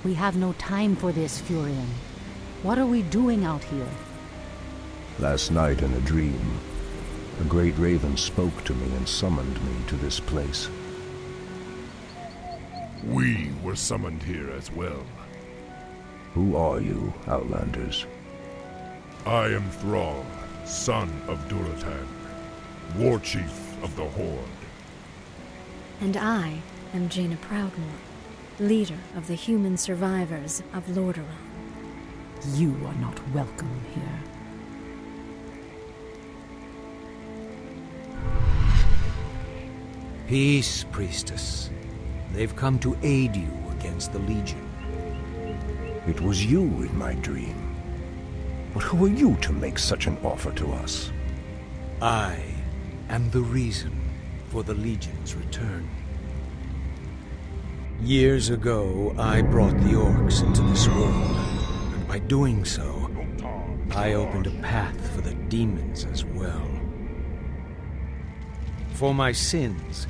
We have no time for this, Furion. What are we doing out here? Last night in a dream, a great raven spoke to me and summoned me to this place. We were summoned here as well. Who are you, Outlanders? I am Thrall, son of Duratan, war chief of the Horde. And I am Jaina Proudmoore, leader of the human survivors of Lordaeron. You are not welcome here. Peace, priestess. They've come to aid you against the Legion. It was you in my dream. But who are you to make such an offer to us? I am the reason for the Legion's return. Years ago, I brought the orcs into this world, and by doing so, I opened a path for the demons as well. For my sins,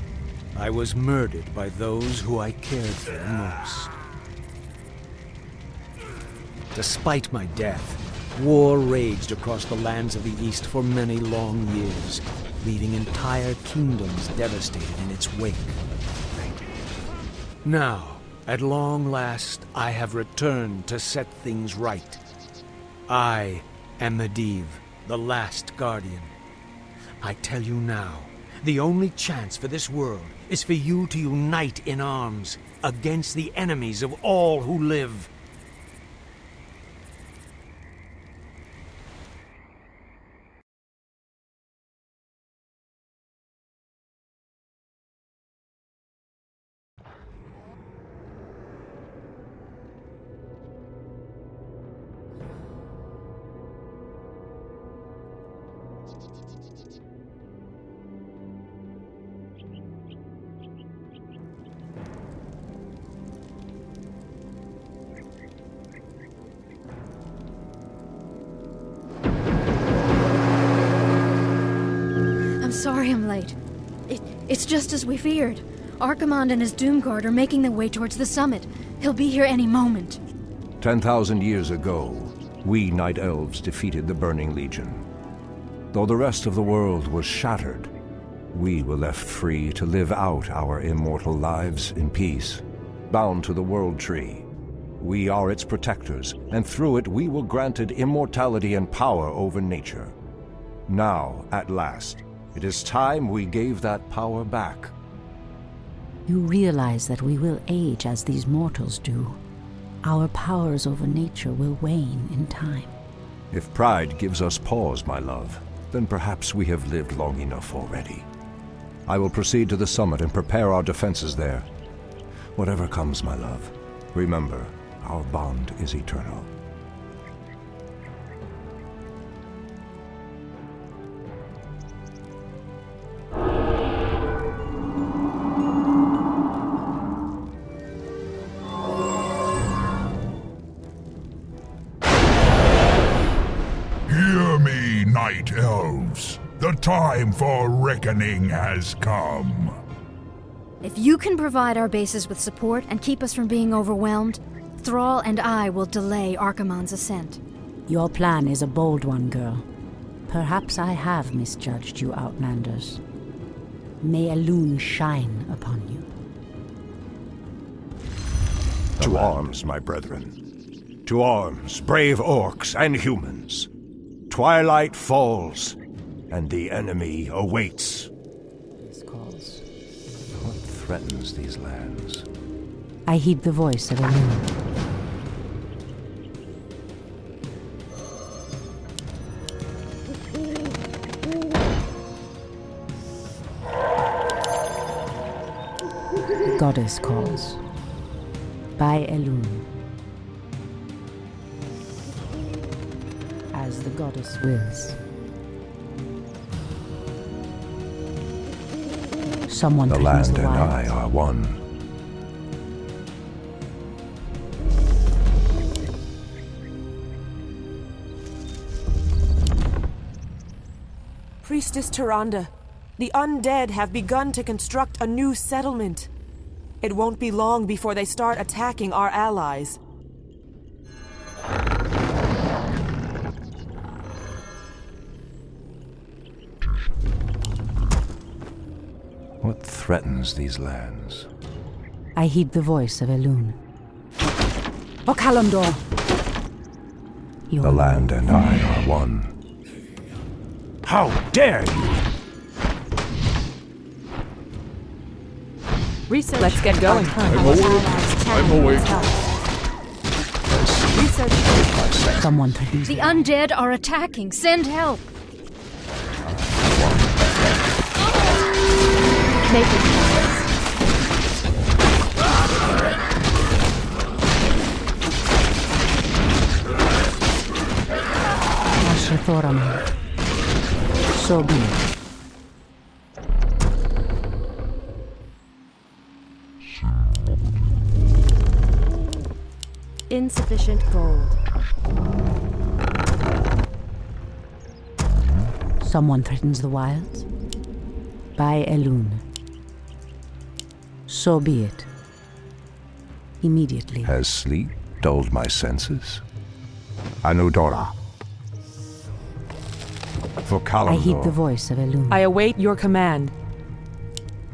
I was murdered by those who I cared for most. Despite my death, war raged across the lands of the East for many long years, leaving entire kingdoms devastated in its wake. Now, at long last, I have returned to set things right. I am Medivh, the last guardian. I tell you now, the only chance for this world is for you to unite in arms against the enemies of all who live. I'm sorry I'm late. It's just as we feared. Archimonde and his Doomguard are making their way towards the summit. He'll be here any moment. 10,000 years ago, we Night Elves defeated the Burning Legion. Though the rest of the world was shattered, we were left free to live out our immortal lives in peace, bound to the World Tree. We are its protectors, and through it we were granted immortality and power over nature. Now, at last, it is time we gave that power back. You realize that we will age as these mortals do. Our powers over nature will wane in time. If pride gives us pause, my love, then perhaps we have lived long enough already. I will proceed to the summit and prepare our defenses there. Whatever comes, my love, remember, our bond is eternal. Hear me, Night Elves. The time for reckoning has come. If you can provide our bases with support and keep us from being overwhelmed, Thrall and I will delay Archimonde's ascent. Your plan is a bold one, girl. Perhaps I have misjudged you, Outlanders. May Elune shine upon you. To arms, my brethren. To arms, brave orcs and humans. Twilight falls, and the enemy awaits. This calls. What threatens these lands? I heed the voice of Elune. The goddess calls. By Elune. As the goddess wills. Someone The threatens land the and wild. I are one. Priestess Tyrande, the undead have begun to construct a new settlement. It won't be long before they start attacking our allies. What threatens these lands? I heed the voice of Elune. O Kalimdor! The land and I are one. How dare you! Research. Let's get going. I'm awake. I'm awake. Research. Someone threatens The undead are attacking. Send help. Making plans. Thoraman. So be it. Insufficient gold. Someone threatens the wilds? By Elune. So be it. Immediately. Has sleep dulled my senses? Anudora. For Kalimdor. I heed the voice of Elune. I await your command.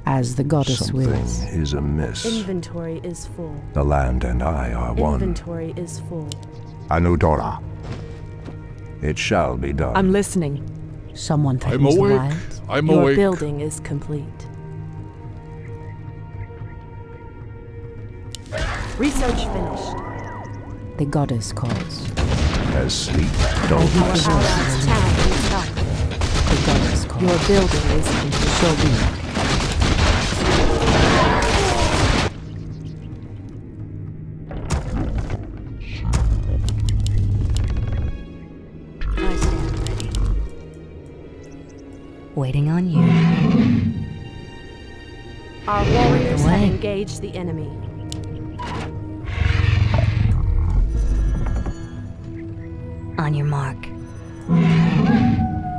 As the goddess Something wills. is amiss. Inventory is full. The land and I are one. Inventory is full. Anudora. It shall be done. I'm listening. Someone I'm threatens the awake. wilds? I'm Your awake. building is complete. Research finished. The goddess calls. Has sleep dulled my Our senses? allies' town needs help. The goddess calls. Your building is complete. So be it. I stand ready. Waiting on you. Our warriors have Away. engaged the enemy. On your mark.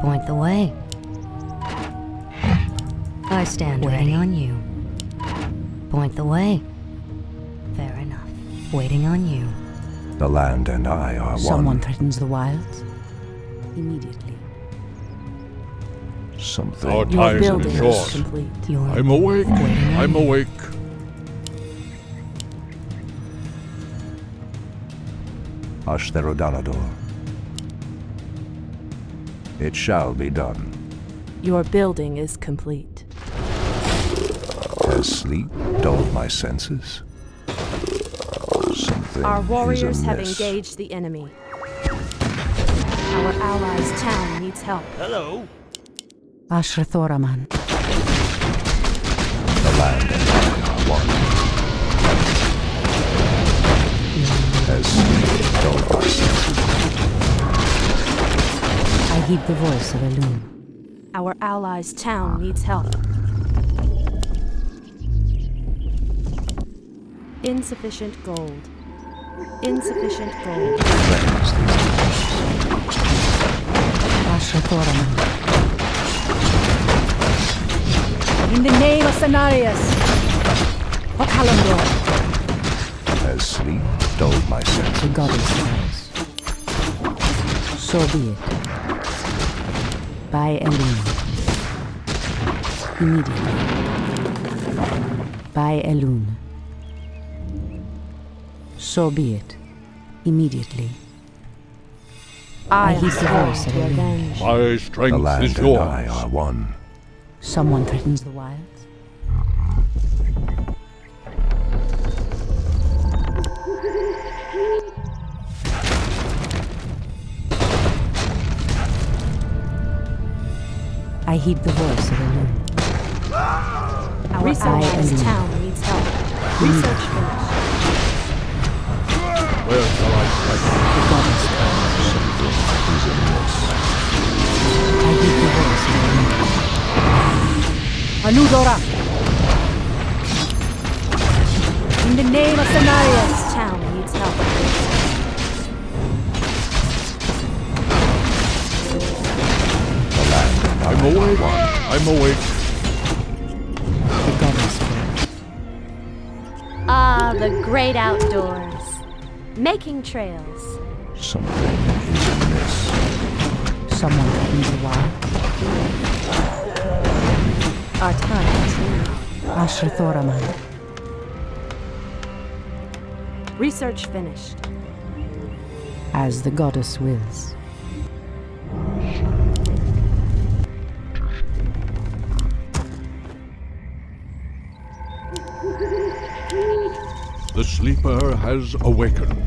Point the way. I stand waiting on you. Point the way. Fair enough. Waiting on you. The land and I are one. Someone threatens the wilds? Immediately. Something Our Your time building is is short. complete. You're I'm awake. I'm awake. Ashtherodanador. It shall be done. Your building is complete. Has sleep dulled my senses? Something Our warriors is have amiss. engaged the enemy. Our allies' town needs help. Ashrathoraman. The land and I are one. Has sleep dulled my senses? I heed the voice of Elune. Our allies' town needs help. Insufficient gold. Insufficient gold. Threatens these lands. Ashrathoraman. In the name of Cenarius. O Kalimdor. Has sleep dulled my The senses? goddess calls. So be it. By Elune. Immediately. By Elune. So be it. Immediately. I heed the voice of Elune. Revenge. My The strength land is and yours. I are one. Someone threatens the wilds? I heed the voice of Elune. Our allies' Elune. town needs help. Research finished. Where shall I strike? The goddess calls. Something is amiss. I heed the voice of Elune. Anudora! In the name of Cenarius. This town needs help. The land and I'm I are awake. one. I'm awake. The goddess calls. the great outdoors, making trails. Something is amiss. Someone threatens the wild. Our time is now. Ashrathoraman. Research finished. As the goddess wills. The sleeper has awakened.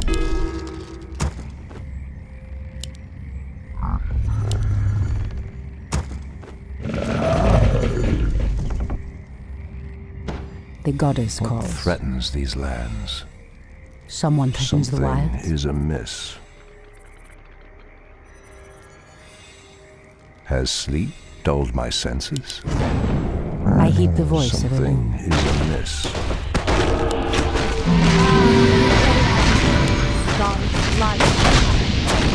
The goddess What calls. threatens these lands? Someone threatens the Something wilds. is amiss. Has sleep dulled my senses? I heed the voice of Something Elune. is amiss. God's light.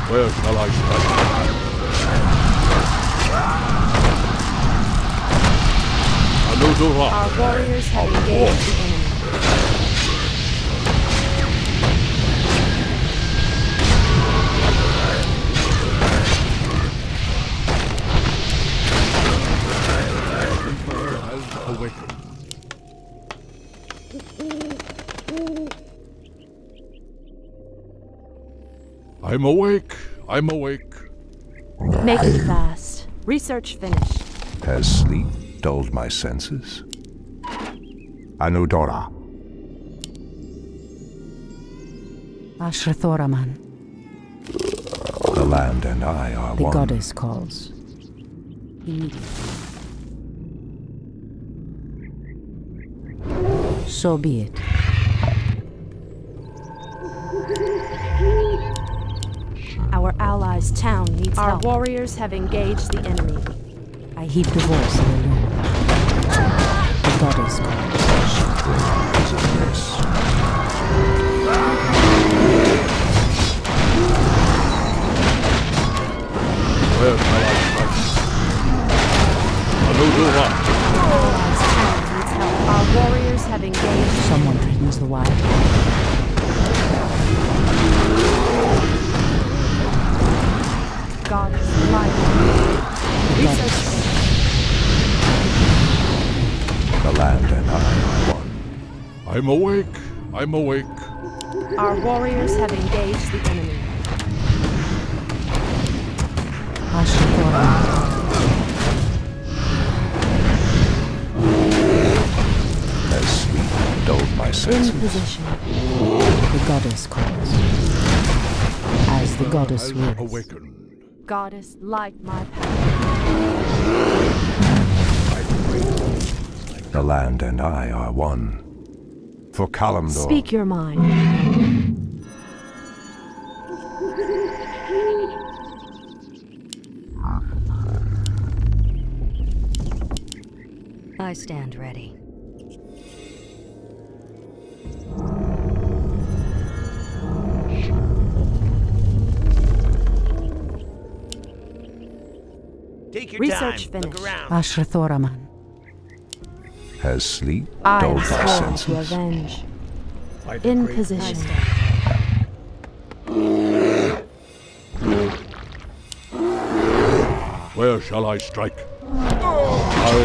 Where shall I strike? Anudura. Our warriors have engaged the enemy. Has awakened. I'm awake. I'm awake. Making fast. Research finished. Has sleep dulled my senses? Anudora. Ashrathoraman. The land and I are The one. goddess calls. Immediately. So be it. Our allies' town needs Our help. Our warriors have engaged the enemy. I heed the voice of Elune. The goddess calls. Something is amiss. Where shall I strike? Anudura. Allies' town needs help. Our warriors have engaged. Someone threatens the wild. God's light. Research finished. The land and I are one. I'm awake. I'm awake. Our warriors have engaged the enemy. Ashrathoraman. Has sleep dulled my In senses? position. The goddess calls. As the goddess Has wills. awakened. Goddess, light my path. The land and I are one. For Kalimdor. Speak your mind. I stand ready. Take your Research time. Look finished. around. Ashrathoraman. Has sleep I am dulled my sworn to senses? avenge. By the In great position. Where shall I strike? My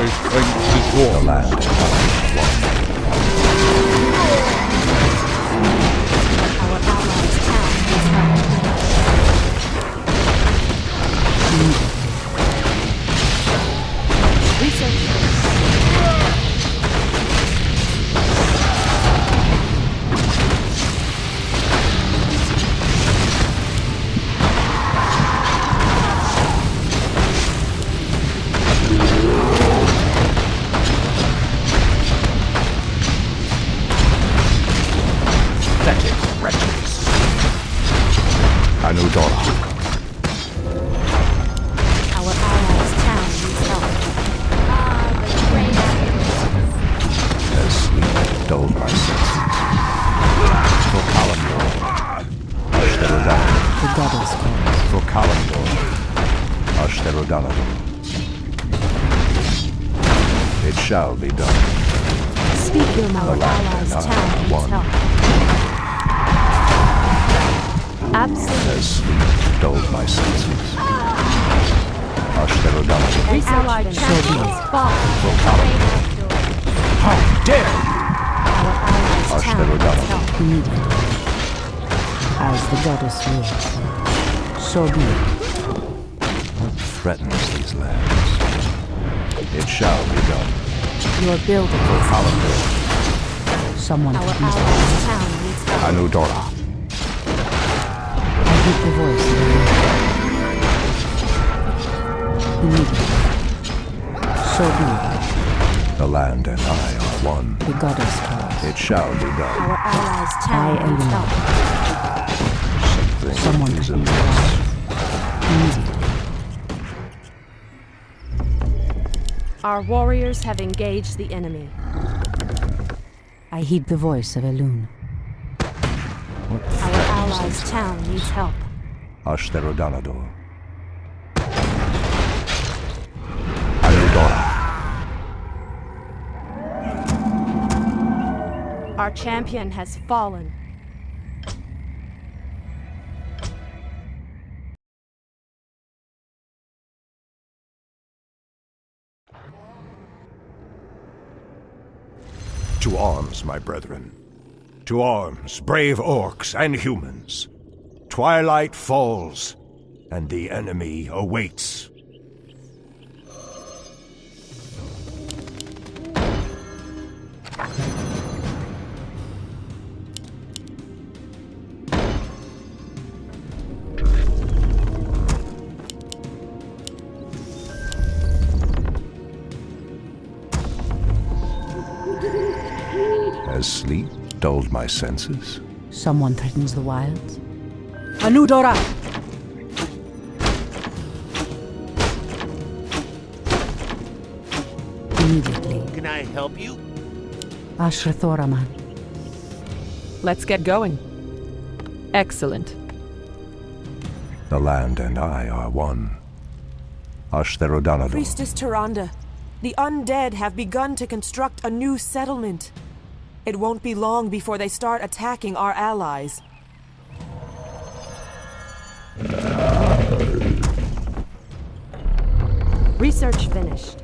strength is The yours. land and I Our allies' town needs help. Research finished. pathetic wretches. Anudora. Our allies' town needs help. Has sleep dulled my senses? For Kalimdor. Ashtarodana. The goddess calls. For Kalimdor. Ashtarodana. shall be done. Speak your mind. Our allies' town needs One. help. Absolutely. As sleep dulled my senses. Hush the redundant. An allied champion is fallen. How dare you! Our allies' Hush the town needs redundant. help. Immediately. As the goddess wills. So be it. What threatens these lands? It shall be done. Your building. For Kalimdor. Someone Our please. allies' town needs help. Anudora. I hear the voice of the immediately. So be it. The land and I are one. The goddess calls. It shall be done. Our allies' town I needs alone. help. Something Someone is please. amiss. Immediately. Our warriors have engaged the enemy. I heed the voice of Elune. What Our allies' town needs help. Ashtherodanador. Anudora. Our champion has fallen. To arms, my brethren. To arms, brave orcs and humans. Twilight falls, and the enemy awaits. Has sleep dulled my senses? Someone threatens the wilds. Anudora! Immediately. Can I help you? Ashrathoraman. Let's get going. Excellent. The land and I are one. Ashtherodanador. Priestess Tyrande, the undead have begun to construct a new settlement. It won't be long before they start attacking our allies. Research finished.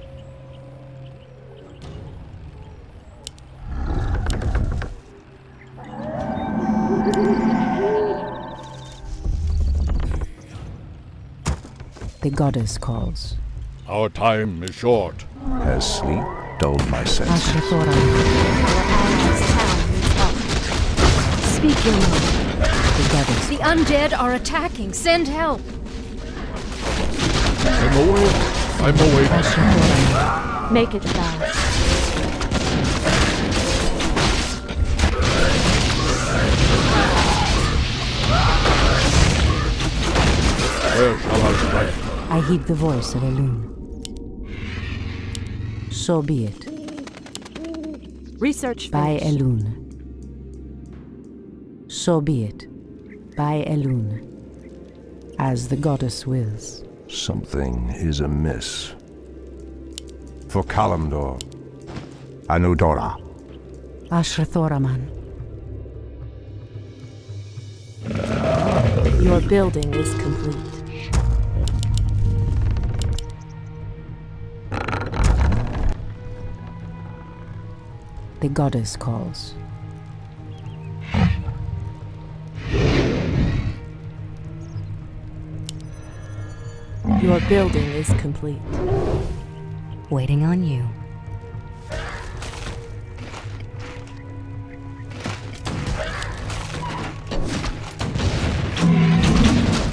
The goddess calls. Our time is short. Has sleep dulled my senses? Ashrathoraman. Our allies' town needs help. Speak your mind. The goddess. The undead are attacking. Send help. I'm away. I'm away. Ashrathoraman. Make it fast. Where shall I strike? I heed the voice of Elune. So be it. Research By finished. Elune. So be it. By Elune. As the goddess wills. Something is amiss. For Kalimdor. Anudora. Ashrathoraman. Your building is complete. The goddess calls. Your building is complete. Waiting on you.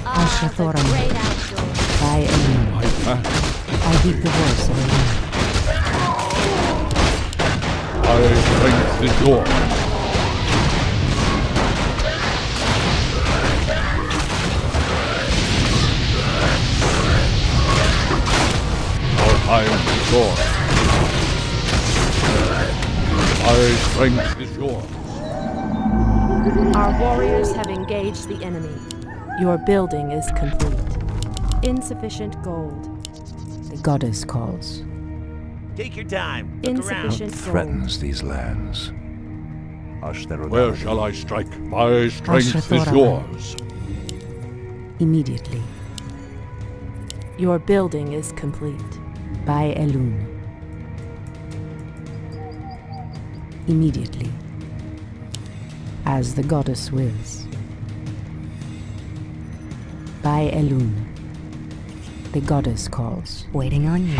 Ashrathoraman. By Elune. I heed the voice of Elune. My strength is yours. Our time is short. My strength is yours. Our warriors have engaged the enemy. Your building is complete. Insufficient gold. The goddess calls. Take your time. Look around. Insufficient gold. Threatens these lands. Where shall I strike? My strength is yours. Immediately. Your building is complete. By Elun. Immediately. As the goddess wills. By Elun. The goddess calls. Waiting on you.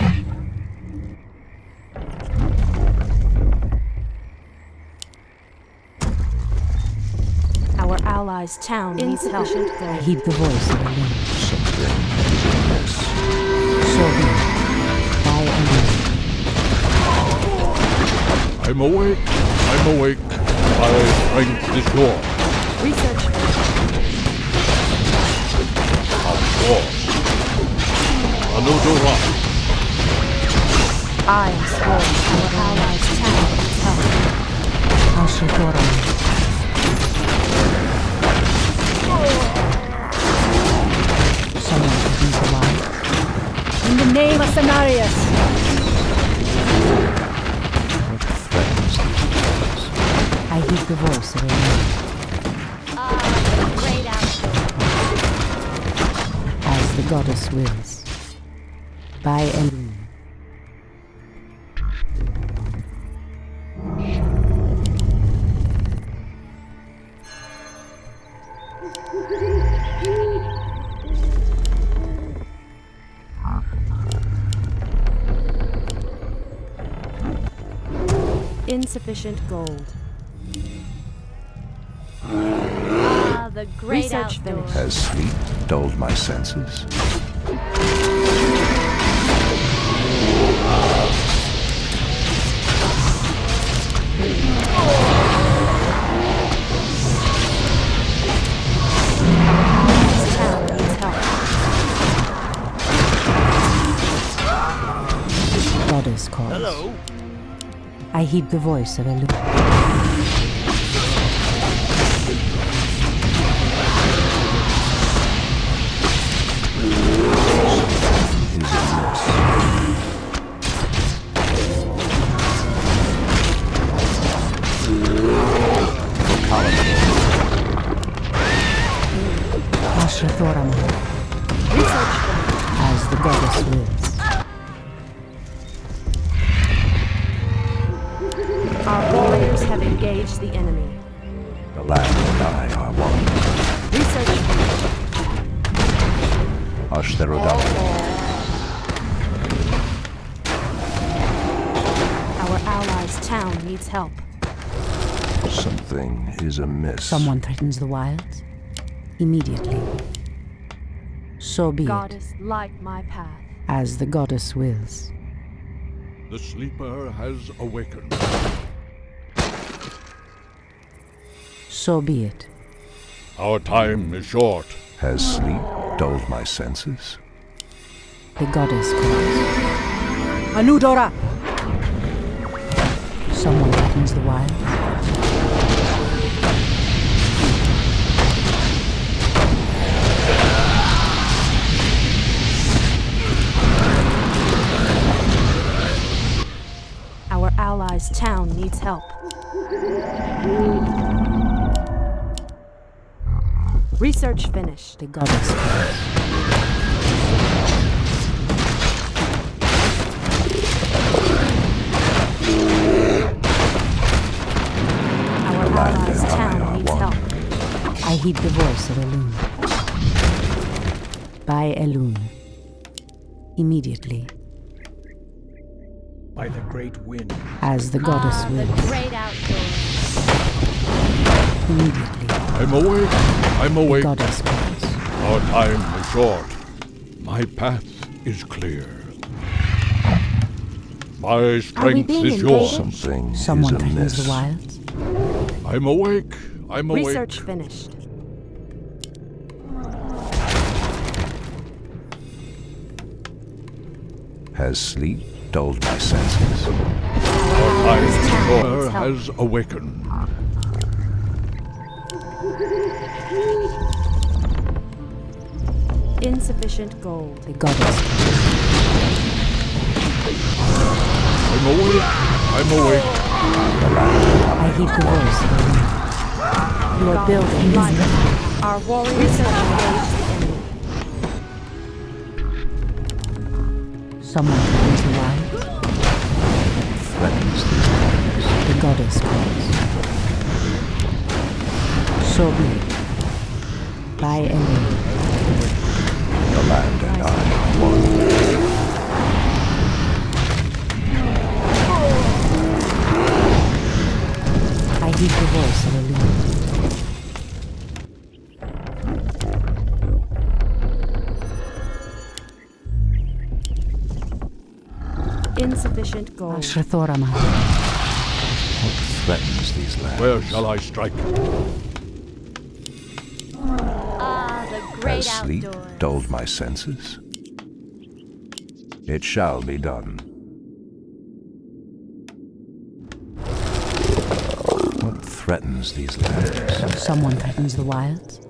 Our allies' town needs help. I heed the voice of Elun. So be it. By Elun. I'm awake. I'm awake. My strength is yours. Research. Of course. Anudora. I am sworn our allies' town needs help. Ashitoran. Someone could use the light. In the name of Cenarius! Threatens these lands. I heed the voice of Elun. Great outdoor. As the goddess wills. By Elun. Insufficient gold. The great Research outdoors. finished. Has sleep dulled my senses? This town needs help. Goddess calls. Hello. I heed the voice of Elun. Is amiss. Ashithoram. As the goddess wills. Our warriors have engaged the enemy. The land and I are one. Research. Ashtherodam. Our allies' town needs help. Something is amiss. Someone threatens the wilds. Immediately. So be it. Goddess, light my path. As the goddess wills. The sleeper has awakened. So be it. Our time is short. Has sleep dulled my senses? The goddess calls. Anudora! Someone threatens the wild. Our allies' town needs help. Research finished. The goddess calls. Our allies' town needs help. I heed the voice of Elun. By Elun. Immediately. By the great wind. As the goddess The wills. great outdoors. Immediately. I'm awake. I'm The awake. goddess calls. Our time is short. My path is clear. My strength being is yours. Something Someone is threatens amiss. the wilds. I'm awake. I'm awake. Research finished. Has sleep dulled my senses? Our time is short. Has awakened. Insufficient gold. The goddess calls. I'm awake. I'm awake. I heed the voice of the wind. You are building Light. Our warriors have engaged the enemy. someone threatens the wild. Threatens these lands. The goddess calls. So be it. By Elaine. The land and I are one. I heed the voice of Elaine. Insufficient gold. Ashrathoraman. What threatens these lands? Where shall I strike? Ah, the great Has sleep outdoors. dulled my senses? It shall be done. What threatens these lands? Someone threatens the wilds.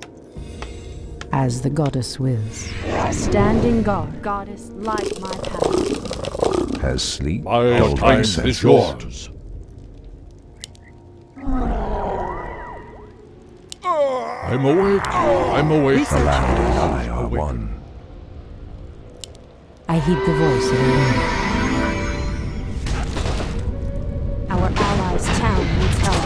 As the goddess wills. Standing guard. Goddess, light my path. Has sleep My dulled my time is senses? yours. I'm awake. I'm awake. The land and I are one. I heed the voice of Elaine. Our allies' town needs help.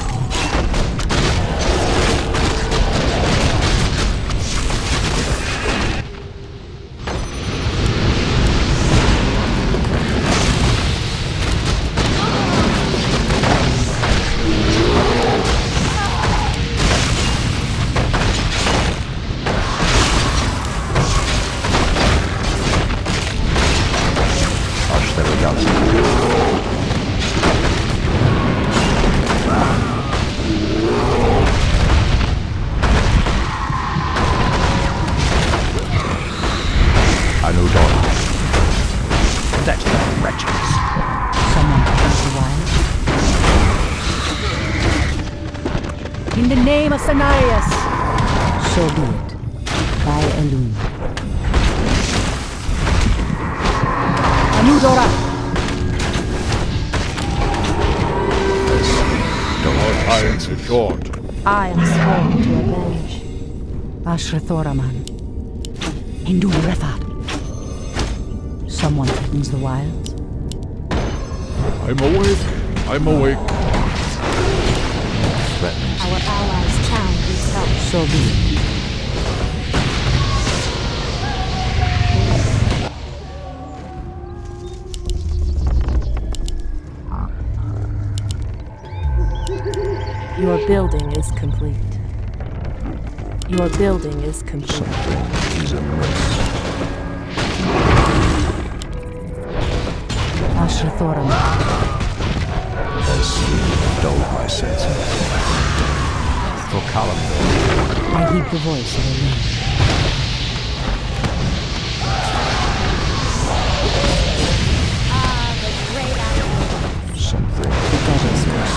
Someone threatens the wild. In the name of Cenarius. So be it. By Elune. Anudora. Our time is short. I am sworn to avenge. Ashrathoraman. Hindu Refat. Someone threatens the wilds. I'm awake. I'm awake. Threatens. Our allies' town needs help. So be it. Your building is complete. Your building is complete. He's a mess. Ashrathoraman. Has sleep dulled my senses? For Kalimdor. I heed the voice of Elaine. Ah, the great outdoors. Something. The goddess calls.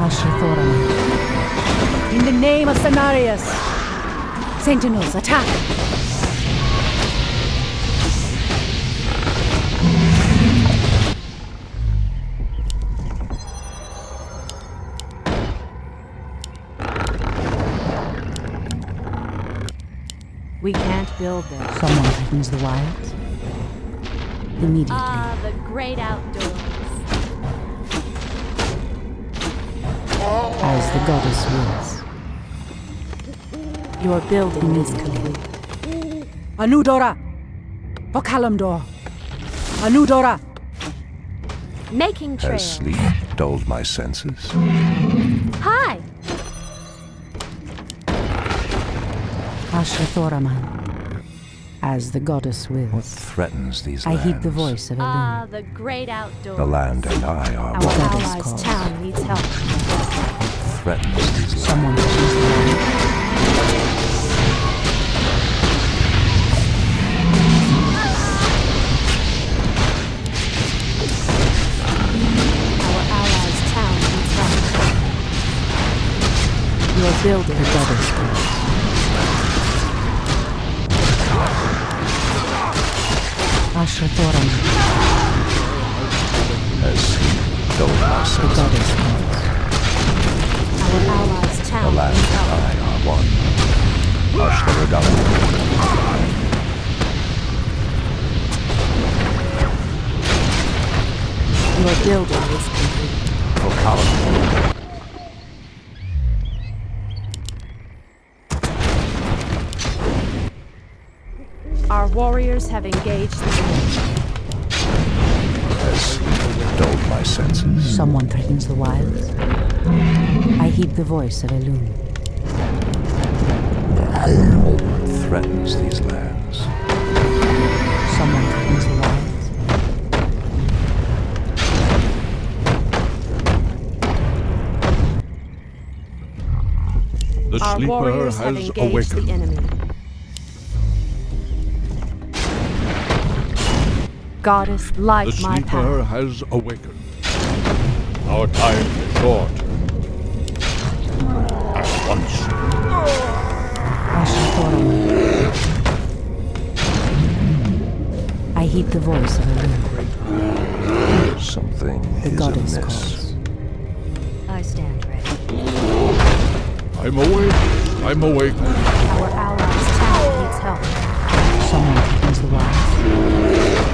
Ashrathoraman. In the name of Cenarius. Sentinels, attack! We can't build there. Someone threatens the wilds. Immediately. Ah, the great outdoors. As the goddess wills. Your building is complete. Anudora! For Kalimdor! Anudora! Making trail. Has sleep dulled my senses? Hi. Ashrathoraman. As the goddess What wills. threatens these I lands? heed the voice of Elune. Ah, the great outdoors. The land and I are Our one. goddess allies' calls. town needs help. Threatens these lands. Someone threatens the wild. Our allies' town needs help. Your building. The goddess calls. Ashrathoraman. Has sleep dulled my The senses? goddess calls. Our allies' The town land needs and help. I are one. Hush the redoubt. Your building is complete. For Kalimdor. Our warriors have engaged the enemy. Has sleep dulled my senses? Someone threatens the wilds. I heed the voice of Elune. What threatens these lands? Someone threatens the wilds. The Our sleeper warriors have has engaged the awakened. enemy. Goddess, light The my sleeper path. has awakened. Our time is short. At once. I heed the voice of Elune. Something The is goddess amiss. calls. I stand ready. I'm awake. I'm awake. Our allies' town needs help. Someone threatens the wilds.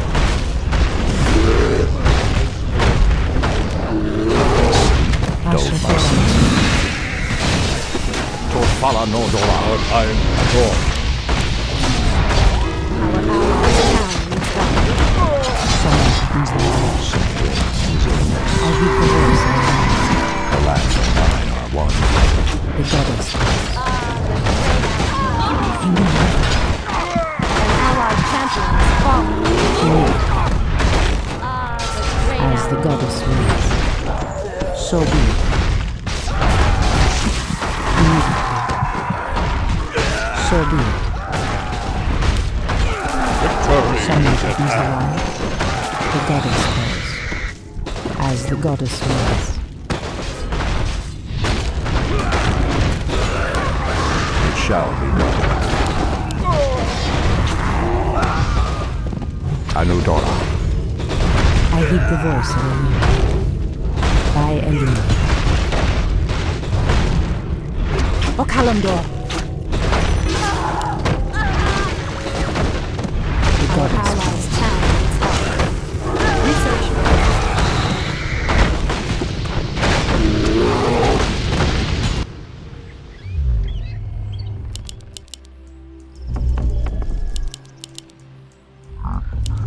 Dulled my senses. Torfala Nordora. Our time is short. Our allies' town needs help. Someone threatens the wilds. Something is amiss. I heed the voice of The land and I are one. Elune. The goddess calls. An allied champion has fallen. As the goddess wills. So be it. Immediately. So be it. Someone threatens the wild. The goddess calls. As the goddess wills. It shall be done. Anudora. I heed the voice of Elune. By Elune. O Kalimdor! The Our goddess allies' town needs help. Research.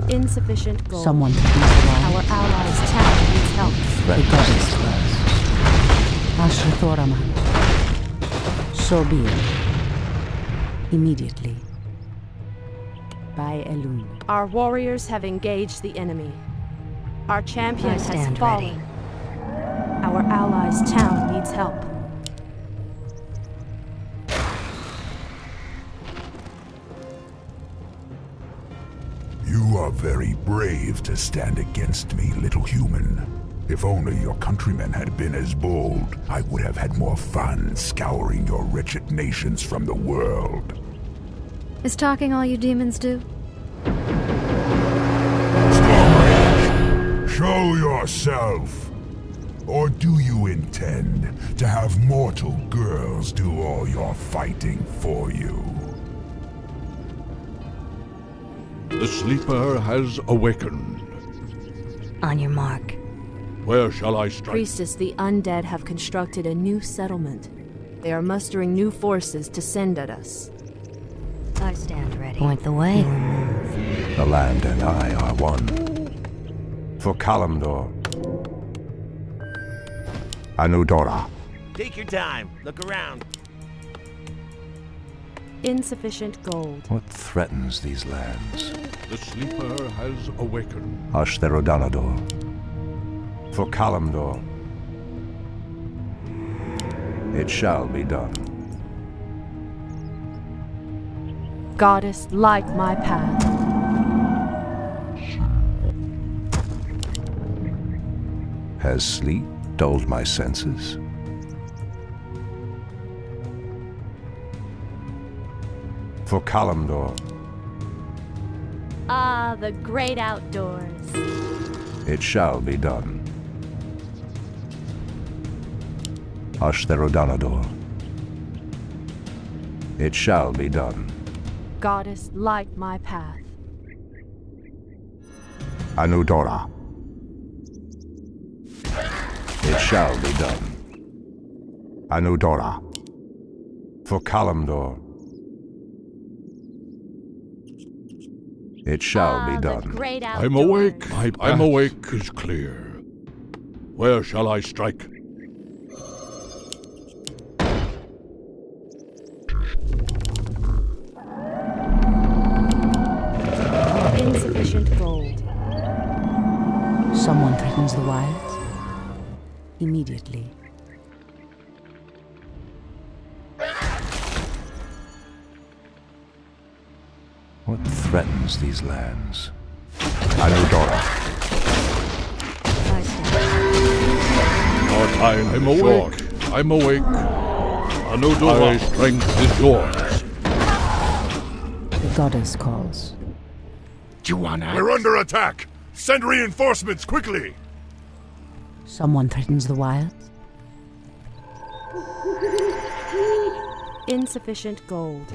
Insufficient gold. Someone threatens the Our wild. allies' town needs help. The goddess calls. Ashrathoraman. So be it. Immediately. By Elune. Our warriors have engaged the enemy. Our champion I has stand fallen. Our allies' town needs help. You are very brave to stand against me, little human. If only your countrymen had been as bold, I would have had more fun scouring your wretched nations from the world. Is talking all you demons do? Stormrage, show yourself! Or do you intend to have mortal girls do all your fighting for you? The sleeper has awakened. On your mark. Where shall I strike? Priestess, the undead have constructed a new settlement. They are mustering new forces to send at us. I stand ready. Point the way. The land and I are one. For Kalimdor. Anudora. Take your time. Look around. Insufficient gold. What threatens these lands? The sleeper has awakened. Ashtherodanador. For Kalimdor. It shall be done. Goddess, light my path. Has sleep dulled my senses? For Kalimdor. Ah, the great outdoors. It shall be done. Ashtherodanador. It shall be done. Goddess, light my path. Anudora. It shall be done. Anudora. For Kalimdor. It shall be done. I'm awake. I'm awake is clear. Where shall I strike? Insufficient gold. Someone threatens the wilds? Immediately. What threatens these lands? Anudora. Our time I'm awake. I'm awake. Anudora. My strength is yours. The goddess calls. We're under attack! Send reinforcements quickly! Someone threatens the wilds? Insufficient gold.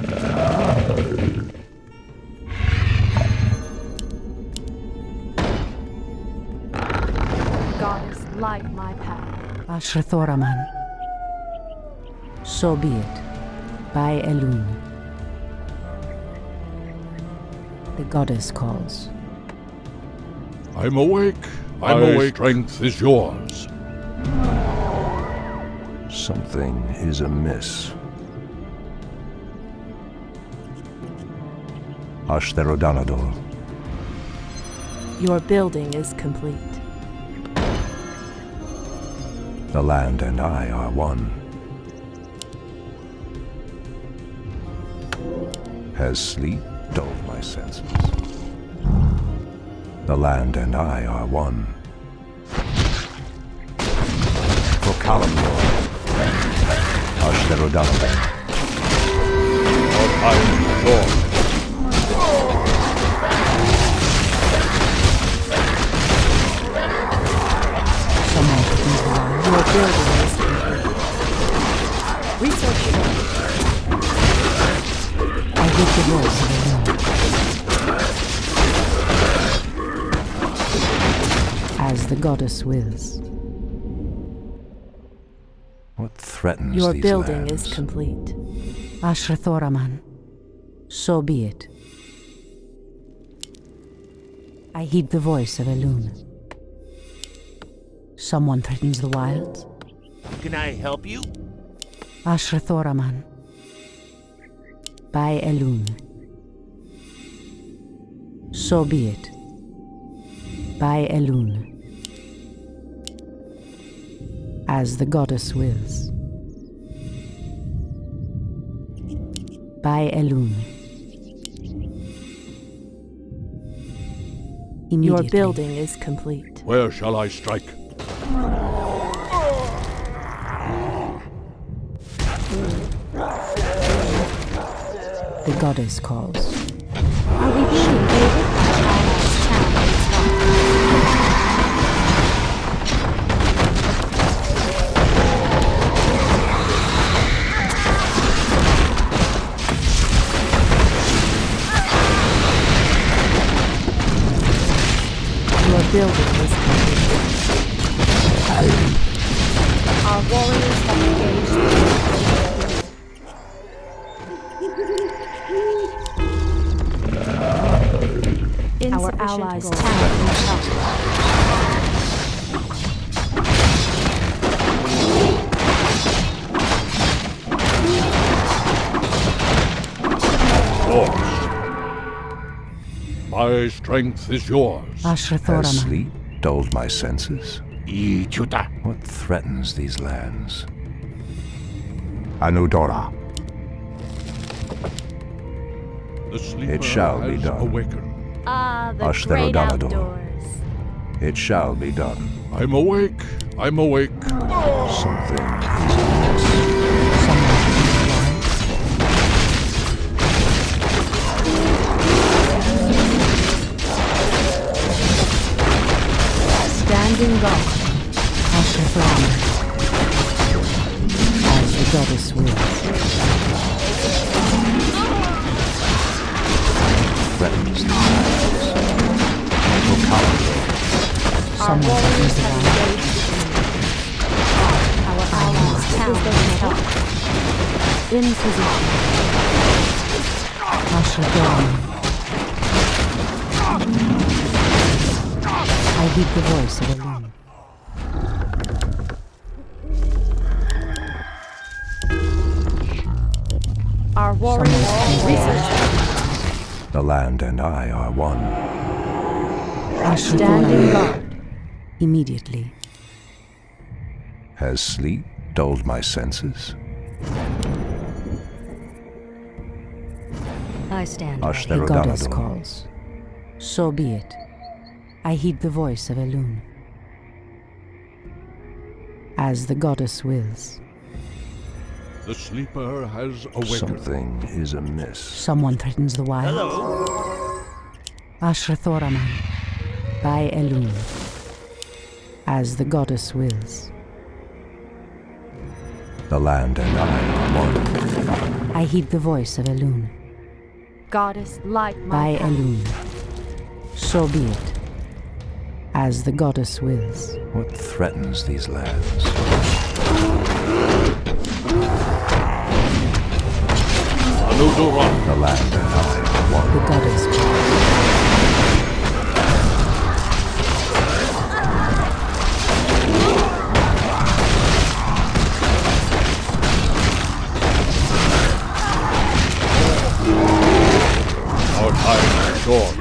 Goddess, light my path. Ashrathoraman. So be it. By Elun. The goddess calls. I'm awake. I'm awake. Strength is yours. Something is amiss. Ashtherodanador. Your building is complete. The land and I are one. Has sleep dulled my senses? The land and I are one. For Kalimdor. Ashtherodanador. Our time is yours. Your building is complete. Research your I get the voice of Elun. As the goddess wills. What threatens Your these building lands? is complete. Ashrathoraman. So be it. I heed the voice of Elun. Someone threatens the wilds? Can I help you? Ashrathoraman. By Elun. So be it. By Elun. As the goddess wills. By Elun. Your building is complete. Where shall I strike? The goddess calls. Are we being invaded by Arthas Your building is complete. Our warriors have engaged. Our allies' gold. town is covered. Orcs. My strength is yours. Has Ashrathoraman. sleep dulled my senses? What threatens these lands? Anudora. The sleeper It shall be has done. awakened. Ah, the Ashtherodanador. great outdoors. It shall be done. I'm awake. I'm awake. Something is amiss. Someone threatens the wilds? Standing guard. Ashafrani. As the goddess wills. Threatens the lands. Someone threatens the land. Our allies town is help. In position. Ashafrani. I heed the voice of a loon. Our warriors research. The land and I are one. Standing guard. Immediately. Has sleep dulled my senses? I stand. The goddess calls. So be it. I heed the voice of a loon. As the goddess wills. The sleeper has awakened. Something is amiss. Someone threatens the wild. Hello. Ashrathoraman. By a loon. As the goddess wills. The land and I are one. I heed the voice of a loon. Goddess, light my By a path. loon. So be it. As the goddess wills. What threatens these lands? The land and I are one. The goddess calls. Our time is short.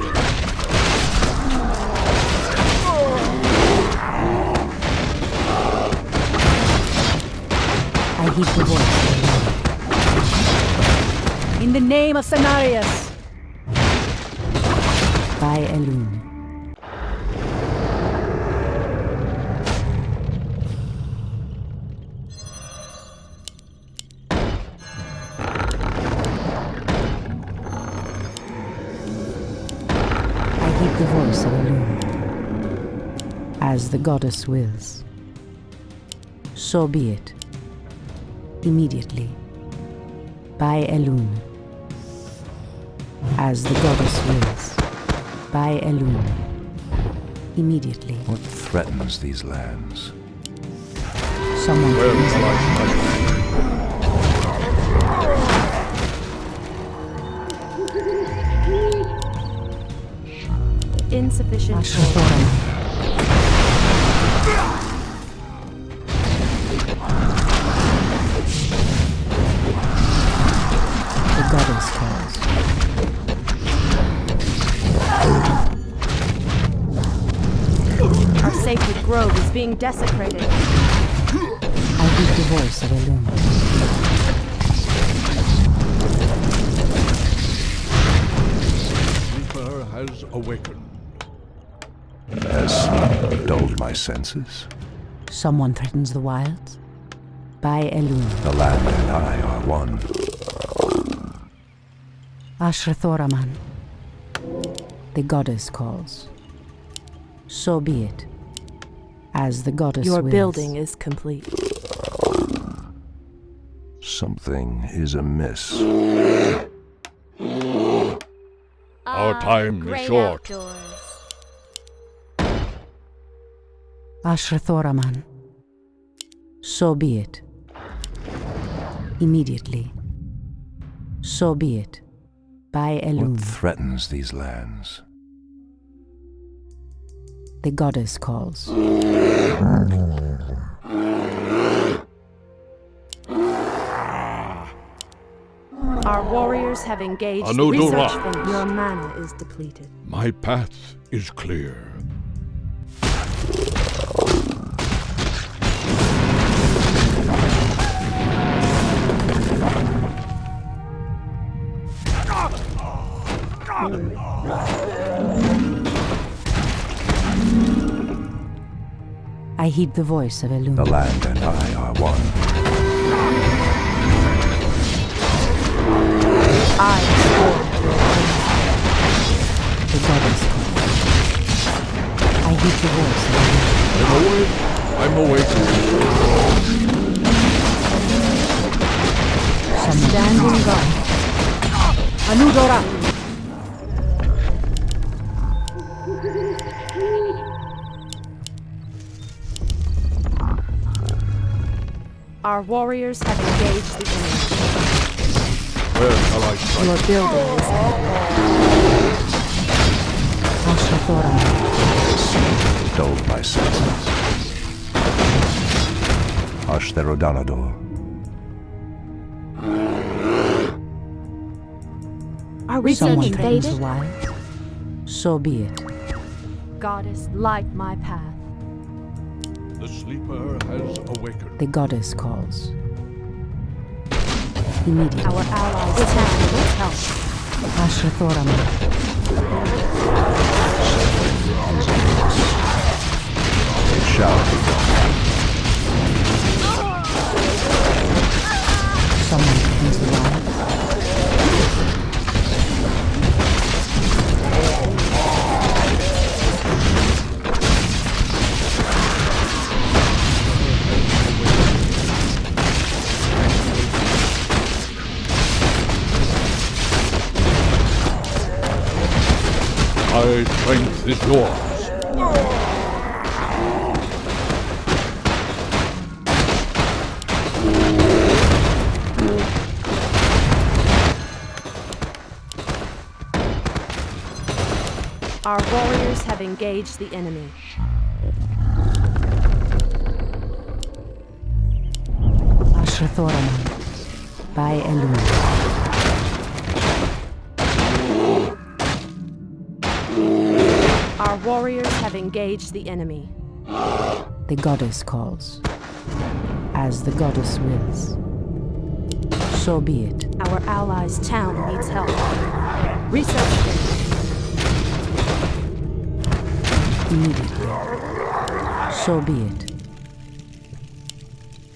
I heed the voice of a loon. In the name of Cenarius. By a loon. I heed the voice of a loon. As the goddess wills. So be it. Immediately. By a loon. As the goddess wills. By a loon. Immediately. What threatens these lands? Someone threatens the land. Insufficient. Ashrathoraman. The goddess calls. Our sacred grove is being desecrated. I heed the voice of a loon. Sleeper has awakened. Has sleep dulled my senses? Someone threatens the wilds. By a loon. The land and I are one. Ashrathoraman. The goddess calls. So be it. As the goddess Your wills. building is complete. Something is amiss. Our time is short. Ashrathoraman. So be it. Immediately. So be it. By a loon. What threatens these lands? The goddess calls. Our warriors have engaged. Anudura. Research finished. Your mana is depleted. My path is clear. I heed the voice of a loon. The land and I are one. I The goddess calls. I heed the voice of a loon. I'm awake. Standing guard. Anudora. Our warriors have engaged the enemy. Where shall I strike? Your building is Dulled my senses. Ashtherodanador. Are we Someone being threatens the invaded? wild. So be it. Goddess, light my path. The sleeper has awakened. The goddess calls. Immediately. Our allies' town needs help. Ashrathoraman. It shall be done. Someone threatens the wild. My strength is yours. Our warriors have engaged the enemy. Ashrathoraman. By Elun. Our warriors have engaged the enemy. The goddess calls. As the goddess wills. So be it. Our allies' town needs help. Research team. Immediately. So be it.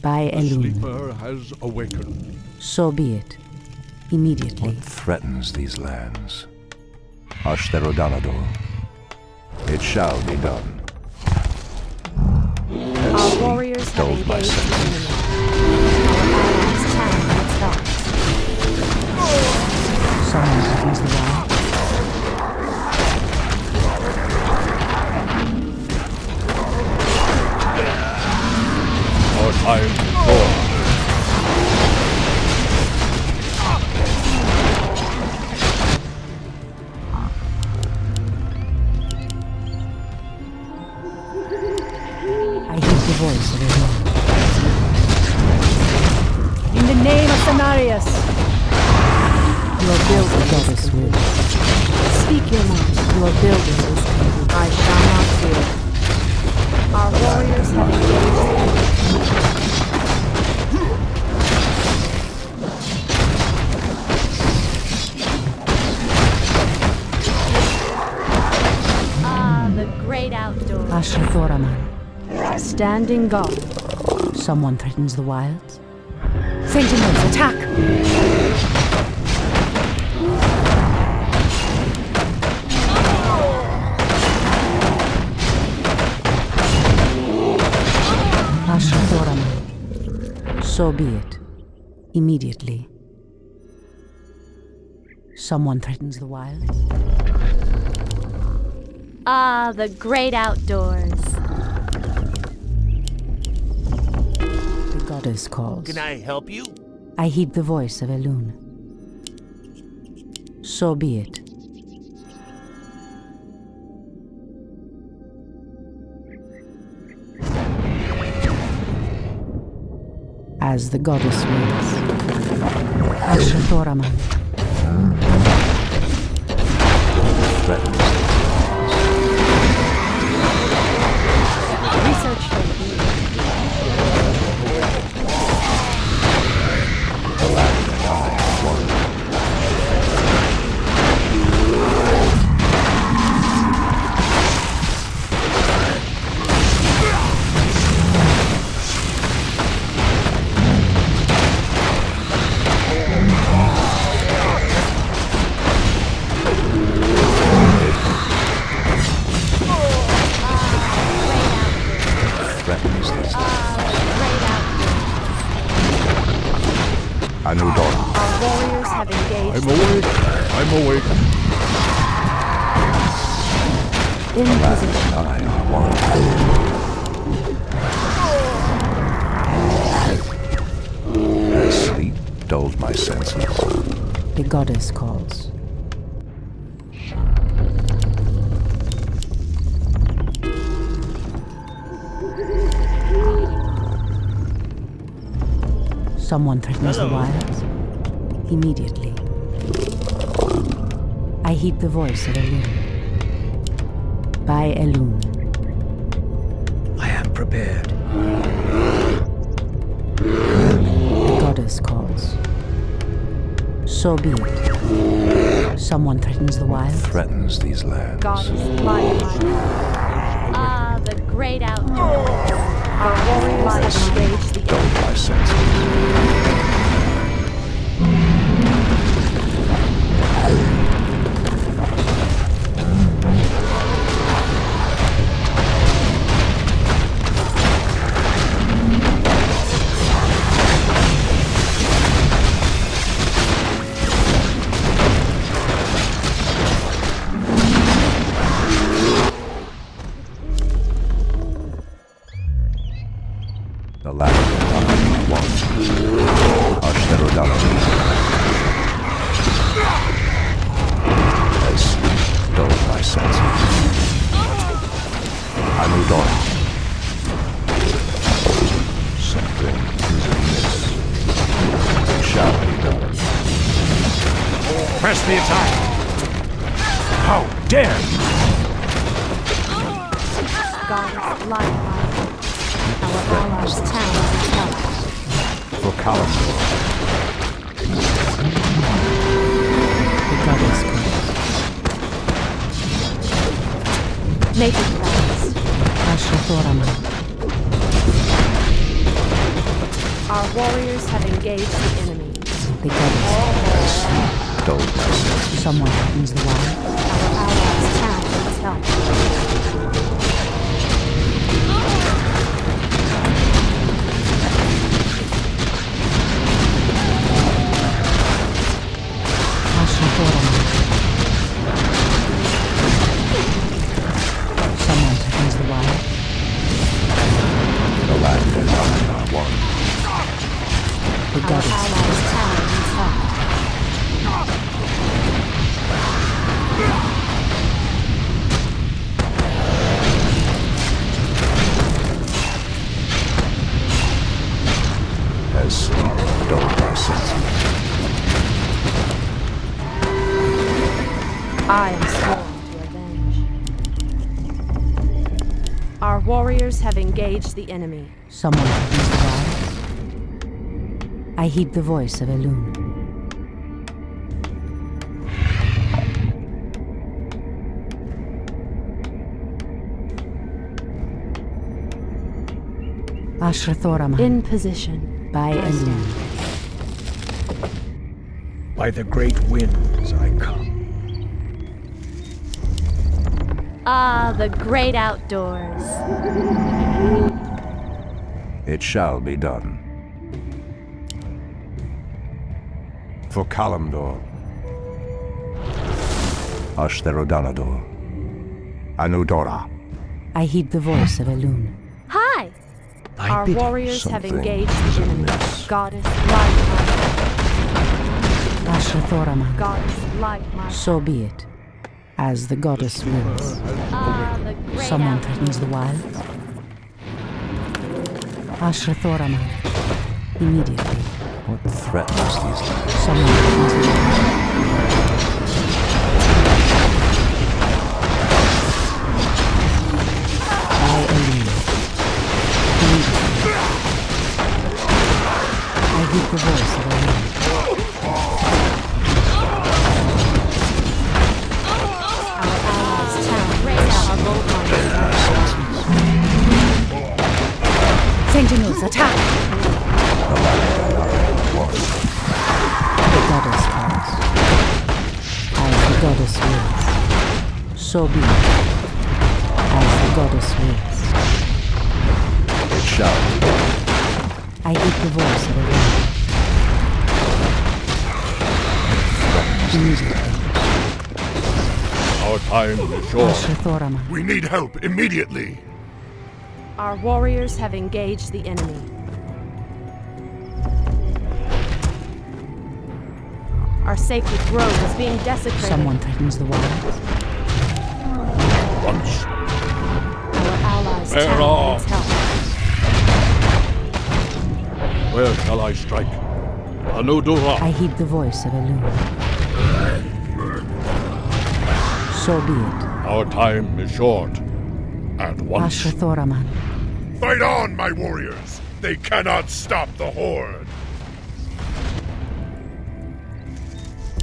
By The Elun. sleeper has awakened. So be it. Immediately. What threatens these lands? Ashtherodanador. It shall be done. Our warriors have Dulled my engaged the senses. enemy. Our allies' town needs help. Someone threatens the wild. Our time is short. I hear the voice of Elun. In the name of Cenarius, Your building, goddess will. Speak your mind. Your building is complete. I shall not fear. Our warriors have engaged the enemy. Ah, the great outdoors. Ashrathoraman. Standing guard. Someone threatens the wilds. sentinels attack. Ashrathoraman. So be it. Immediately. Someone threatens the wilds. Ah, the great outdoors. The goddess calls. Can I help you? I heed the voice of Elun. So be it. As the goddess wills. Ashrathoraman. Threatens. Research team. The land that I won. Anudora. Our warriors have engaged. I'm awake. I'm awake. In And position. I are one. As sleep dulled my senses. The goddess calls. Someone threatens the wilds. Immediately. I heed the voice of Elune. By Elune. I am prepared. The goddess calls. So be it. Someone threatens the wilds. Threatens these lands. Goddess light. Ah, the great outdoors. Our warriors have engaged the Dulled my senses. The land of one. As sleep dulled my senses. Anudora. Something is amiss. It shall be done. Press the attack! How dare you! goddess light. Our allies' town is held. For Kalimdor. The goddess calls. Make it fast. Ashrathorama. Our warriors have engaged the enemy. The goddess. Dulled my senses. Someone threatens the wild. Our allies' town is held. Ashrathorama. Someone threatens the wild. The land and I are one. The Our goddess. allies' town is held. As sleep dulled my senses. I am sworn to avenge. Our warriors have engaged the enemy. Someone threatens the wild. I heed the voice of Elune. Ashrathorama. In position. By Elune. By the great winds I come. Ah, the great outdoors. It shall be done. For Kalimdor. Ashtherodanador. Anudora. I heed the voice of Elune. Hi! Our bidding warriors have something engaged is the enemy. amiss. Goddess light. Ashrathorama. Goddess light. So be it. As the goddess wills. Ah, the great Someone outdoors. threatens the wild. Ashrathorama. Immediately. What threatens these lands? Someone threatens the wild. By Elune. Immediately. I heed the voice of Elune. Our allies' town Great is outdoors. our gold mine. Sentinels, attack! The land and I are one. The goddess calls. As the goddess wills. So be it. As the goddess wills. it shall be. I heed the voice of a woman. Our time is short. Ashrathoraman. We need help immediately. Our warriors have engaged the enemy. Our sacred grove is being desecrated. Someone threatens the wilds. Once. Our allies' Bear town off. needs help. Where shall I strike? Anudura. I heed the voice of Elune. So be it. Our time is short. At once. Ashrathoraman. Fight on, my warriors! They cannot stop the horde!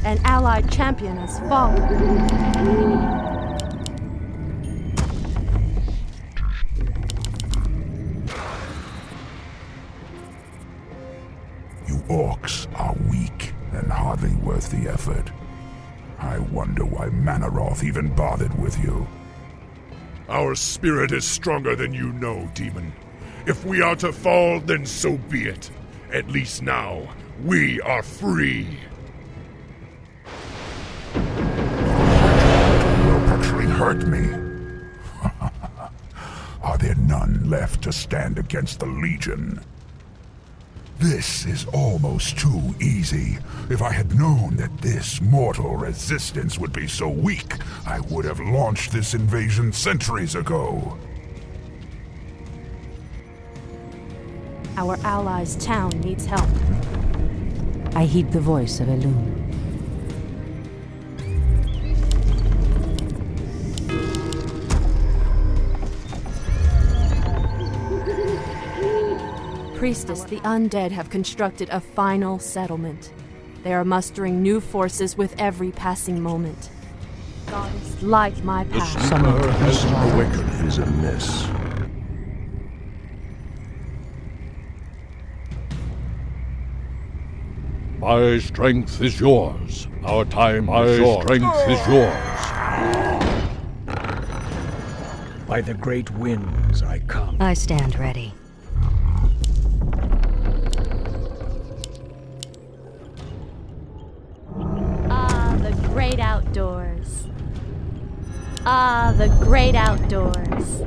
An allied champion has fallen. You orcs are weak and hardly worth the effort. I wonder why Manaroth even bothered with you. Our spirit is stronger than you know, demon. If we are to fall, then so be it. At least now, we are free. You'll actually hurt me. Are there none left to stand against the Legion? This is almost too easy. If I had known that this mortal resistance would be so weak, I would have launched this invasion centuries ago. Our allies' town needs help. I heed the voice of Elune. Priestess, the undead have constructed a final settlement. They are mustering new forces with every passing moment. Goddess, light my The path. sleeper has awakened is amiss. My strength is yours. Our time is short. My strength is yours. By the great winds I come. I stand ready. Ah, the great outdoors. Ah, the great outdoors.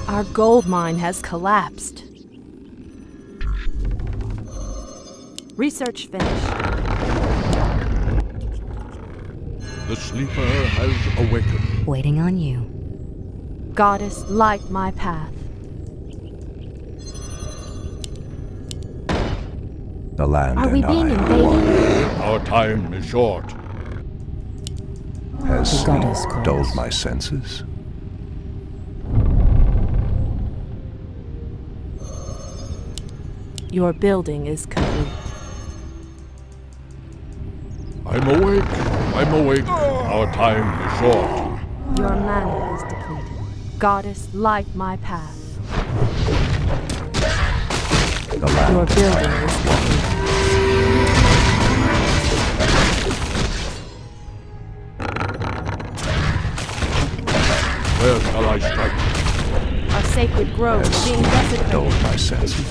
Our gold mine has collapsed. Research finished. The sleeper has awakened. Waiting on you. Goddess, light my path. The land Are we and being I invaded? Our time is short. Has The sleep goddess calls. dulled my senses? Your building is complete. I'm awake. I'm awake. Our time is short. Your mana is depleted. Goddess, light my path. The land Your and building I is complete. Where shall I strike? Our sacred grove is being has dulled desecrated. my senses.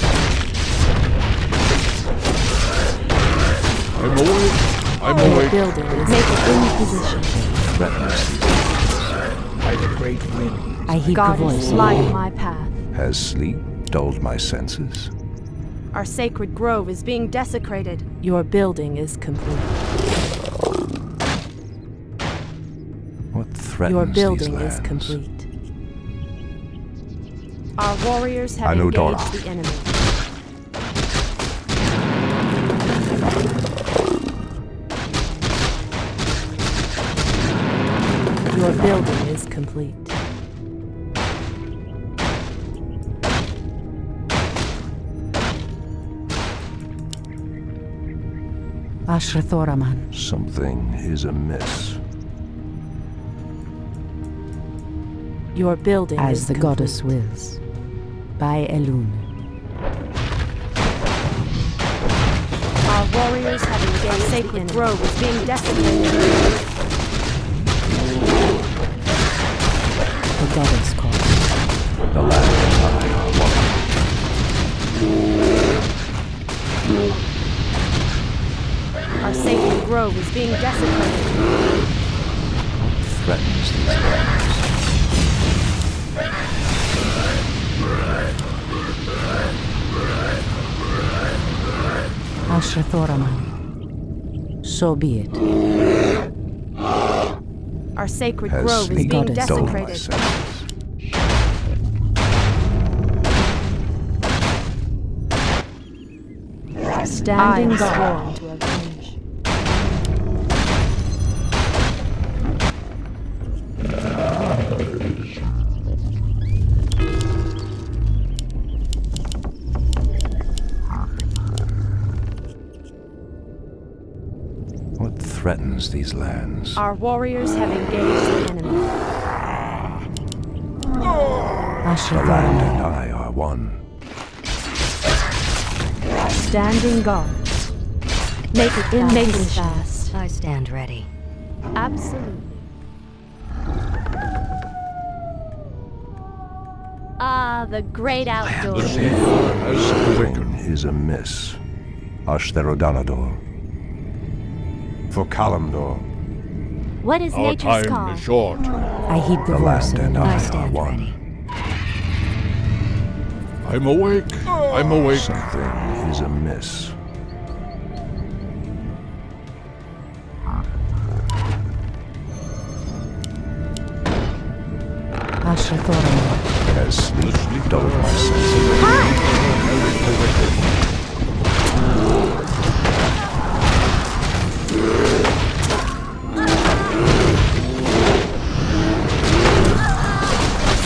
I'm awake. I'm Your awake. building is make it in position. Threatens By the great wind. I heed the Goddess, voice of light Elune. my path. Has sleep dulled my senses? Our sacred grove is being desecrated. Your building is complete. What threatens Your building these lands? is complete. Our warriors have Anudora. engaged the enemy. Your building is complete. Ashrathoraman. Something is amiss. Your building As is the complete. goddess wills. By Elune. Our sacred grove is being desecrated. The goddess calls. The land and I are one. Our sacred grove is being desecrated. Threatens these lands. Ashrathoraman. So be it. Our sacred Has grove is sleep being goddess dulled my desecrated. senses. Standing guard to avenge. What threatens these lands? Our warriors have engaged the enemy. The land Ashrathoraman. and I are one. Standing guard. Make it fast. I stand ready. Absolutely. Ah, the great outdoors. Something is amiss. Ashtherodanador. For Kalimdor, What is Our nature's time call? is short. I heed the the voice land of and the I I are stand one. ready. I'm awake. I'm awake. Something is amiss. Ashrathoraman. Has sleep dulled my senses?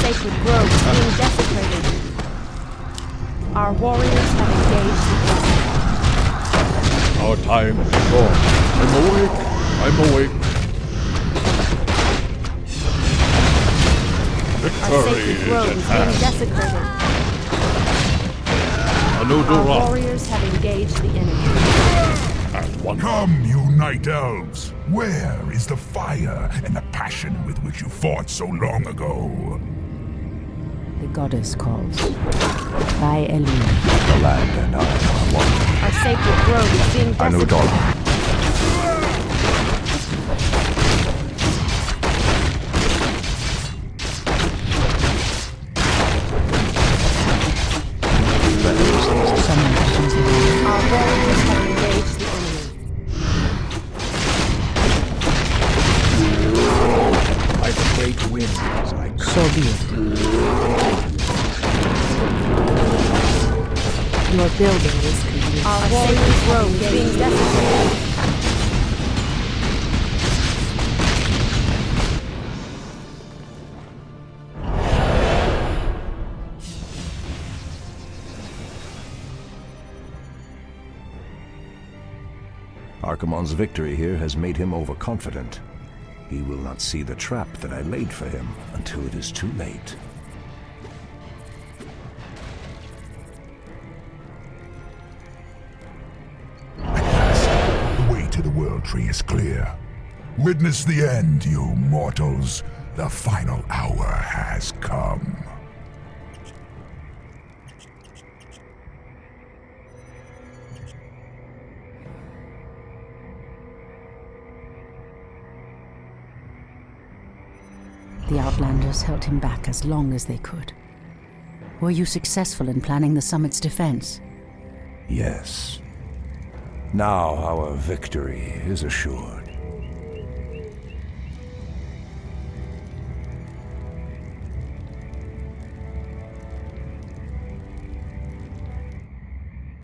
Sacred grove is being desecrated. Our warriors have engaged the Our time is short. I'm awake. I'm awake. Our Victory sacred is grove at is being hand. desecrated. Our Anudurat warriors have engaged the enemy. at one. Come, you night elves! Where is the fire and the passion with which you fought so long ago? The goddess calls. By Elune. The land and I are one. Our sacred grove is being desecrated. Anudora. Summon visions of light. Our warriors have engaged the enemy. By the great winds I So be it. Your building is complete. Our warriors' grove is being desecrated. Archimonde's victory here has made him overconfident. He will not see the trap that I laid for him until it is too late. The way to the World Tree is clear. Witness the end, you mortals. The final hour has come. The Outlanders held him back as long as they could. Were you successful in planning the summit's defense? Yes. Now our victory is assured.